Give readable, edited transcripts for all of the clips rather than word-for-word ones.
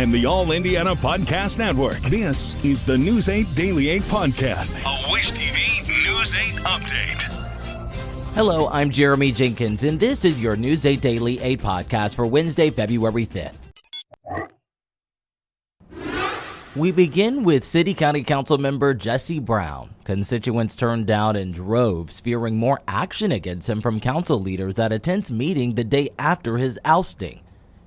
and the All Indiana Podcast Network. This is the News 8 Daily 8 Podcast, a Wish TV News 8 update. Hello, I'm Jeremy Jenkins, and this is your News 8 Daily 8 Podcast for Wednesday, February 5th. We begin with City County Councilmember Jesse Brown. Constituents turned down in droves, fearing more action against him from council leaders at a tense meeting the day after his ousting.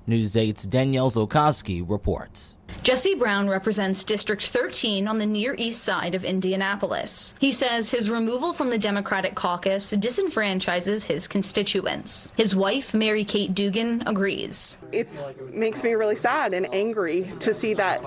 News 8's Danielle Zolkowski reports. Jesse Brown represents District 13 on the Near East Side of Indianapolis. He says his removal from the Democratic caucus disenfranchises his constituents. His wife, Mary Kate Dugan, agrees. It makes me really sad and angry to see that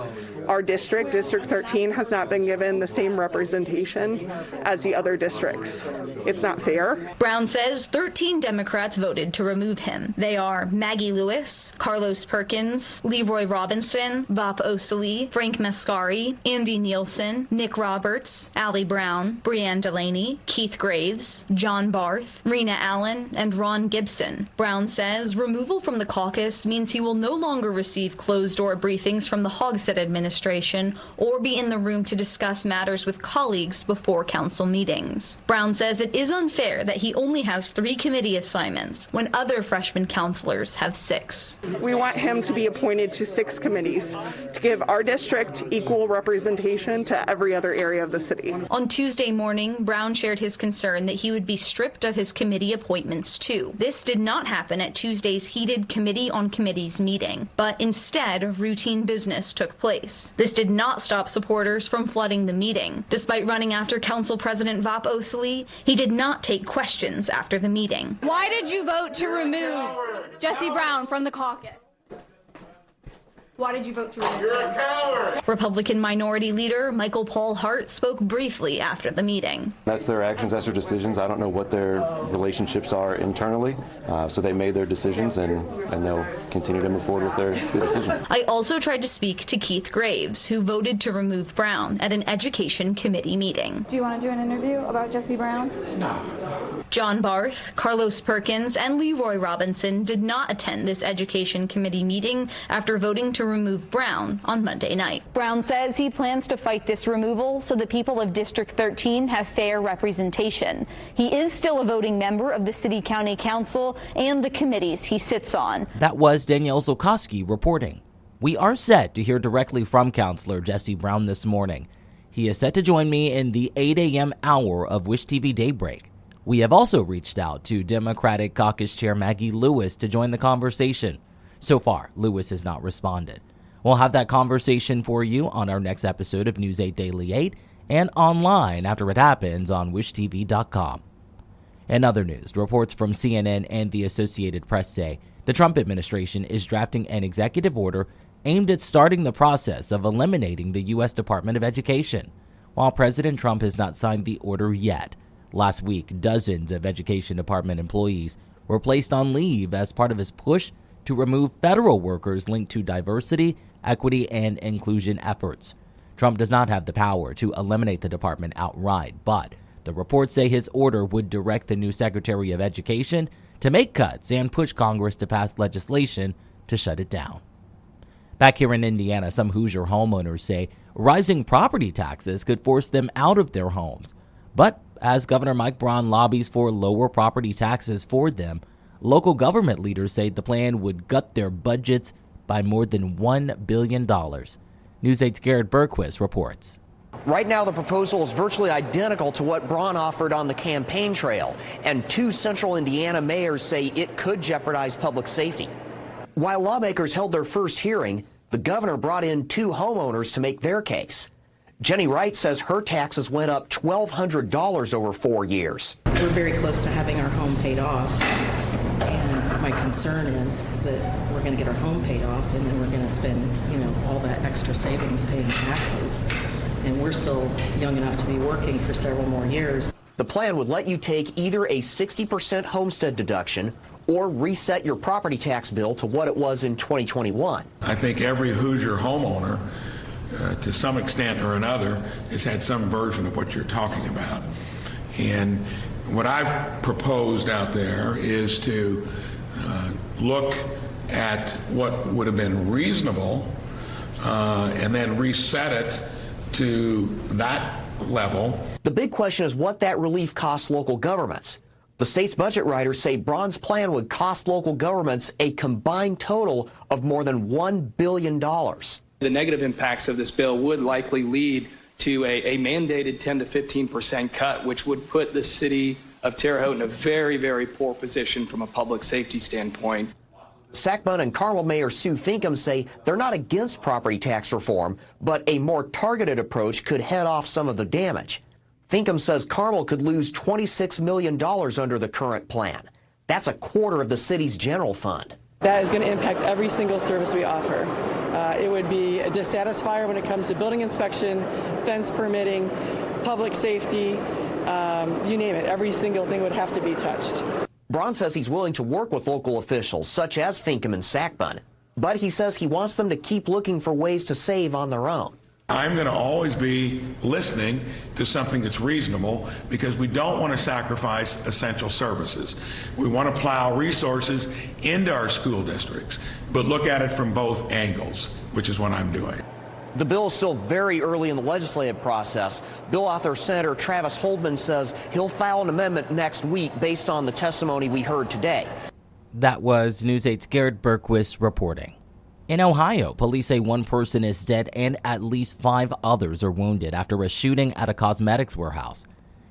our district, District 13, has not been given the same representation as the other districts. It's not fair. Brown says 13 Democrats voted to remove him. They are Maggie Lewis, Carlos Perkins, Leroy Robinson, Vop Osili, Frank Mascari, Andy Nielsen, Nick Roberts, Allie Brown, Breanne Delaney, Keith Graves, John Barth, Rena Allen, and Ron Gibson. Brown says removal from the caucus means he will no longer receive closed-door briefings from the Hogsett administration or be in the room to discuss matters with colleagues before council meetings. Brown says it is unfair that he only has 3 committee assignments when other freshman counselors have 6. We want him to be appointed to 6 committees to give our district equal representation to every other area of the city. On Tuesday morning, Brown shared his concern that he would be stripped of his committee appointments too. This did not happen at Tuesday's heated Committee on Committees meeting, but instead, routine business took place. This did not stop supporters from flooding the meeting. Despite running after Council President Vop Osili, he did not take questions after the meeting. Why did you vote to remove Jesse Brown from the caucus? Why did you vote to remove him? You're a coward! Republican Minority Leader Michael Paul Hart spoke briefly after the meeting. That's their actions, that's their decisions. I don't know what their relationships are internally, so they made their decisions and they'll continue to move forward with their decision. I also tried to speak to Keith Graves, who voted to remove Brown at an education committee meeting. Do you want to do an interview about Jesse Brown? No. John Barth, Carlos Perkins, and Leroy Robinson did not attend this education committee meeting after voting to remove Brown on Monday night. Brown says he plans to fight this removal so the people of District 13 have fair representation. He is still a voting member of the City County Council and the committees he sits on. That was Danielle Zolkowski reporting. We are set to hear directly from Councilor Jesse Brown this morning. He is set to join me in the 8 a.m. hour of Wish TV Daybreak. We have also reached out to Democratic Caucus Chair Maggie Lewis to join the conversation. So far, Lewis has not responded. We'll have that conversation for you on our next episode of News 8 Daily 8 and online after it happens on wishtv.com. In other news, reports from CNN and the Associated Press say the Trump administration is drafting an executive order aimed at starting the process of eliminating the U.S. Department of Education. While President Trump has not signed the order yet, last week, dozens of Education Department employees were placed on leave as part of his push to remove federal workers linked to diversity, equity, and inclusion efforts. Trump does not have the power to eliminate the department outright, but the reports say his order would direct the new Secretary of Education to make cuts and push Congress to pass legislation to shut it down. Back here in Indiana, some Hoosier homeowners say rising property taxes could force them out of their homes. But as Governor Mike Braun lobbies for lower property taxes for them, local government leaders say the plan would gut their budgets by more than $1 billion. News 8's Garrett Bergquist reports. Right now, the proposal is virtually identical to what Braun offered on the campaign trail, and 2 central Indiana mayors say it could jeopardize public safety. While lawmakers held their first hearing, the governor brought in 2 homeowners to make their case. Jenny Wright says her taxes went up $1,200 over 4 years. We're very close to having our home paid off, and my concern is that we're going to get our home paid off and then we're going to spend, all that extra savings paying taxes, and we're still young enough to be working for several more years. The plan would let you take either a 60% homestead deduction or reset your property tax bill to what it was in 2021. I think every Hoosier homeowner, to some extent or another, has had some version of what you're talking about. And what I proposed out there is to look at what would have been reasonable and then reset it to that level. The big question is what that relief costs local governments. The state's budget writers say Braun's plan would cost local governments a combined total of more than $1 billion. The negative impacts of this bill would likely lead to a mandated 10 to 15% cut, which would put the city of Terre Haute in a very, very poor position from a public safety standpoint. Sackbun and Carmel Mayor Sue Finkham say they're not against property tax reform, but a more targeted approach could head off some of the damage. Finkham says Carmel could lose $26 million under the current plan. That's a quarter of the city's general fund. That is going to impact every single service we offer. It would be a dissatisfier when it comes to building inspection, fence permitting, public safety, you name it. Every single thing would have to be touched. Braun says he's willing to work with local officials, such as Finkham and Sackbun, but he says he wants them to keep looking for ways to save on their own. I'm going to always be listening to something that's reasonable because we don't want to sacrifice essential services. We want to plow resources into our school districts, but look at it from both angles, which is what I'm doing. The bill is still very early in the legislative process. Bill author Senator Travis Holdman says he'll file an amendment next week based on the testimony we heard today. That was News 8's Garrett Berquist reporting. In Ohio, police say one person is dead and at least 5 others are wounded after a shooting at a cosmetics warehouse.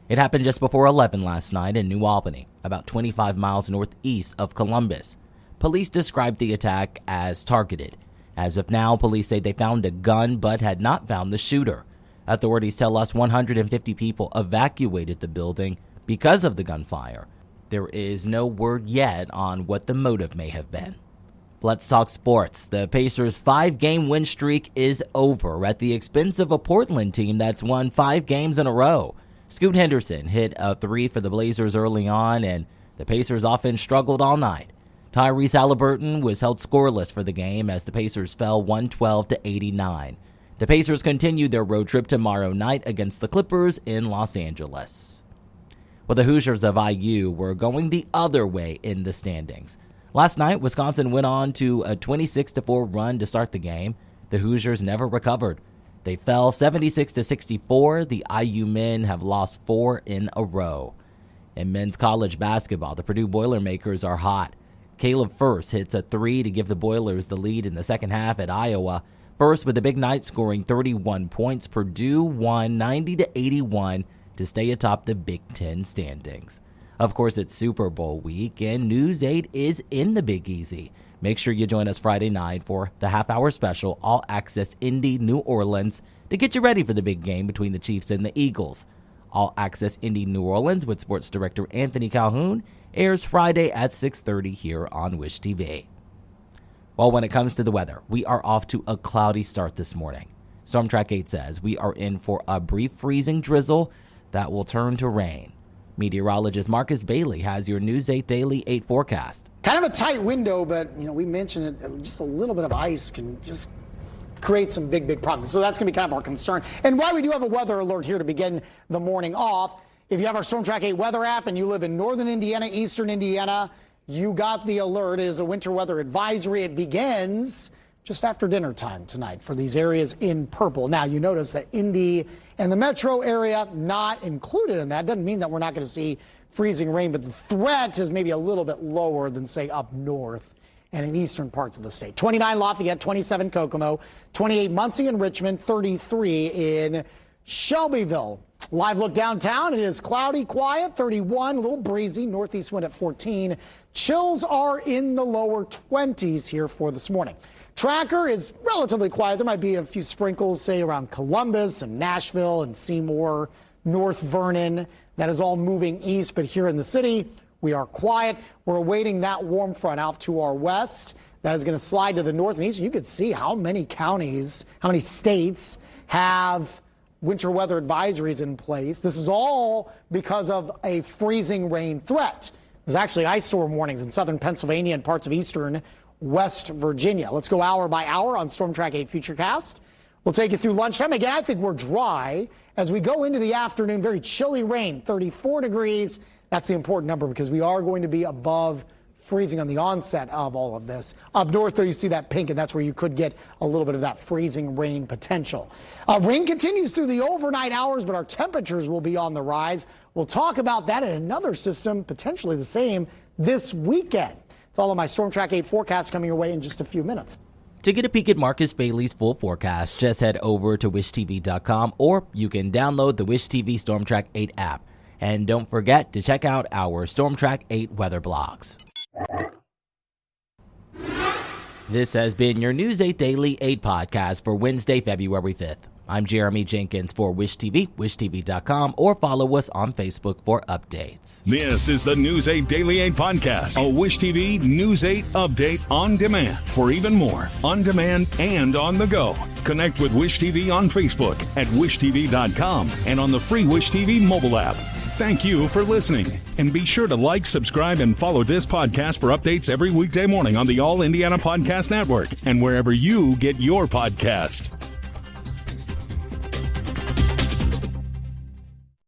It happened just before 11 last night in New Albany, about 25 miles northeast of Columbus. Police described the attack as targeted. As of now, police say they found a gun but had not found the shooter. Authorities tell us 150 people evacuated the building because of the gunfire. There is no word yet on what the motive may have been. Let's talk sports. The Pacers' 5-game win streak is over at the expense of a Portland team that's won 5 games in a row. Scoot Henderson hit a 3 for the Blazers early on, and the Pacers offense struggled all night. Tyrese Halliburton was held scoreless for the game as the Pacers fell 112-89. The Pacers continue their road trip tomorrow night against the Clippers in Los Angeles. Well, the Hoosiers of IU were going the other way in the standings. Last night, Wisconsin went on to a 26-4 run to start the game. The Hoosiers never recovered. They fell 76-64. The IU men have lost 4 in a row. In men's college basketball, the Purdue Boilermakers are hot. Caleb First hits a 3 to give the Boilers the lead in the second half at Iowa. First with a big night scoring 31 points. Purdue won 90-81 to stay atop the Big Ten standings. Of course, it's Super Bowl week, and News 8 is in the Big Easy. Make sure you join us Friday night for the half-hour special, All Access Indy New Orleans, to get you ready for the big game between the Chiefs and the Eagles. All Access Indy New Orleans with sports director Anthony Calhoun airs Friday at 6:30 here on Wish TV. Well, when it comes to the weather, we are off to a cloudy start this morning. Storm Track 8 says we are in for a brief freezing drizzle that will turn to rain. Meteorologist Marcus Bailey has your News 8 Daily 8 forecast. Kind of a tight window, but we mentioned it, just a little bit of ice can just create some big problems. So that's going to be kind of our concern. And why we do have a weather alert here to begin the morning off. If you have our Storm Track 8 weather app and you live in northern Indiana, eastern Indiana, you got the alert. It is a winter weather advisory. It begins just after dinner time tonight for these areas in purple. Now, you notice that Indy and the metro area not included in that. Doesn't mean that we're not going to see freezing rain, but the threat is maybe a little bit lower than, say, up north and in eastern parts of the state. 29 Lafayette, 27 Kokomo, 28 Muncie and Richmond, 33 in Shelbyville. Live look downtown. It is cloudy, quiet, 31, a little breezy, northeast wind at 14. Chills are in the lower 20s here for this morning. Tracker is relatively quiet. There might be a few sprinkles, say, around Columbus and Nashville and Seymour, North Vernon. That is all moving east, but here in the city, we are quiet. We're awaiting that warm front out to our west. That is going to slide to the north and east. You can see how many counties, how many states have winter weather advisories in place. This is all because of a freezing rain threat. There's actually ice storm warnings in southern Pennsylvania and parts of eastern West Virginia. Let's go hour by hour on Storm Track 8 Futurecast. We'll take you through lunchtime. Again, I think we're dry as we go into the afternoon. Very chilly rain, 34 degrees. That's the important number because we are going to be above freezing on the onset of all of this. Up north, though, you see that pink, and that's where you could get a little bit of that freezing rain potential. Rain continues through the overnight hours, but our temperatures will be on the rise. We'll talk about that and another system, potentially the same, this weekend. It's all of my Storm Track 8 forecast coming your way in just a few minutes. To get a peek at Marcus Bailey's full forecast, just head over to wishtv.com, or you can download the Wish TV Storm Track 8 app. And don't forget to check out our Storm Track 8 weather blogs. This has been your News 8 Daily 8 podcast for Wednesday, February 5th. I'm Jeremy Jenkins for Wish TV, wishtv.com, or follow us on Facebook for updates. This is the News 8 Daily 8 podcast, a Wish TV News 8 update on demand. For even more, on demand and on the go, connect with Wish TV on Facebook at wishtv.com and on the free Wish TV mobile app. Thank you for listening, and be sure to like, subscribe, and follow this podcast for updates every weekday morning on the All Indiana Podcast Network and wherever you get your podcast.